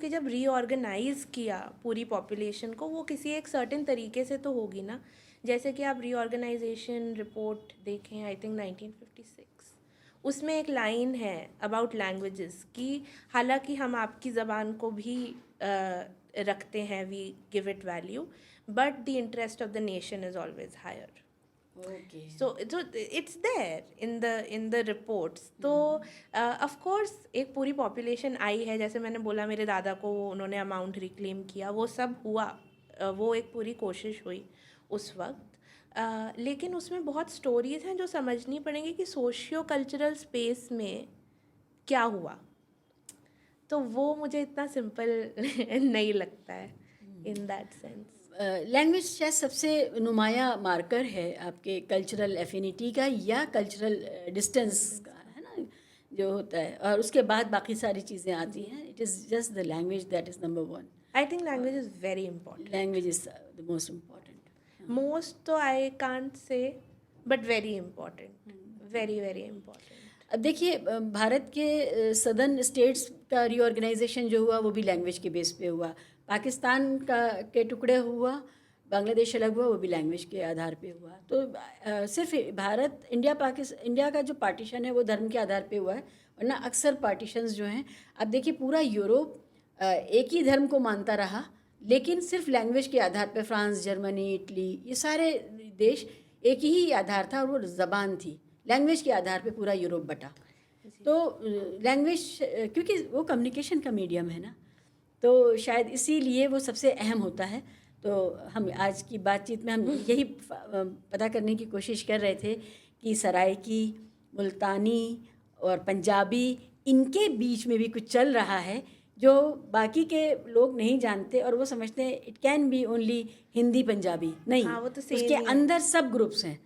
कि जब रीऑर्गेनाइज किया पूरी पॉपुलेशन को, वो किसी एक सर्टेन तरीके से तो होगी ना। जैसे कि आप रीऑर्गेनाइजेशन रिपोर्ट देखें, आई थिंक 1956, उसमें एक लाइन है अबाउट लैंग्वेजेस कि हालांकि हम आपकी ज़बान को भी रखते हैं, we give it value, but the interest of the nation is always higher. Okay. so it's there in the reports. तो of course एक पूरी population आई है, जैसे मैंने बोला मेरे दादा को उन्होंने अमाउंट रिक्लेम किया, वो सब हुआ, वो एक पूरी कोशिश हुई उस वक्त। लेकिन उसमें बहुत स्टोरीज हैं जो समझनी पड़ेंगी कि सोशियो कल्चरल स्पेस में क्या हुआ। तो वो मुझे इतना सिंपल नहीं लगता है इन दैट सेंस। लैंग्वेज शायद सबसे नुमाया मार्कर है आपके कल्चरल एफिनिटी का या कल्चरल डिस्टेंस का, है ना, जो होता है, और उसके बाद बाकी सारी चीज़ें आती हैं। It is just the language that is number one. I think language is very important. Language is the most important. Most तो I can't say, but very important, very very important. अब देखिए, भारत के सदर्न स्टेट्स का reorganisation जो हुआ वो भी language के बेस पे हुआ। पाकिस्तान का के टुकड़े हुआ, बांग्लादेश अलग हुआ, वो भी लैंग्वेज के आधार पे हुआ। तो सिर्फ भारत, इंडिया का जो पार्टीशन है वो धर्म के आधार पे हुआ है, वरना अक्सर पार्टीशंस जो हैं, आप देखिए पूरा यूरोप एक ही धर्म को मानता रहा, लेकिन सिर्फ लैंग्वेज के आधार पे। फ्रांस, जर्मनी, इटली, ये सारे देश एक ही आधार था, और वो ज़बान थी। लैंग्वेज के आधार पे पूरा यूरोप बटा। तो लैंग्वेज, क्योंकि वो कम्युनिकेशन का मीडियम है ना, तो शायद इसीलिए वो सबसे अहम होता है। तो हम आज की बातचीत में हम यही पता करने की कोशिश कर रहे थे कि सराइकी, मुल्तानी और पंजाबी, इनके बीच में भी कुछ चल रहा है जो बाकी के लोग नहीं जानते, और वो समझते हैं it can be only Hindi Punjabi. नहीं, हाँ, वो तो सेम उसके ही है। अंदर सब ग्रुप्स हैं।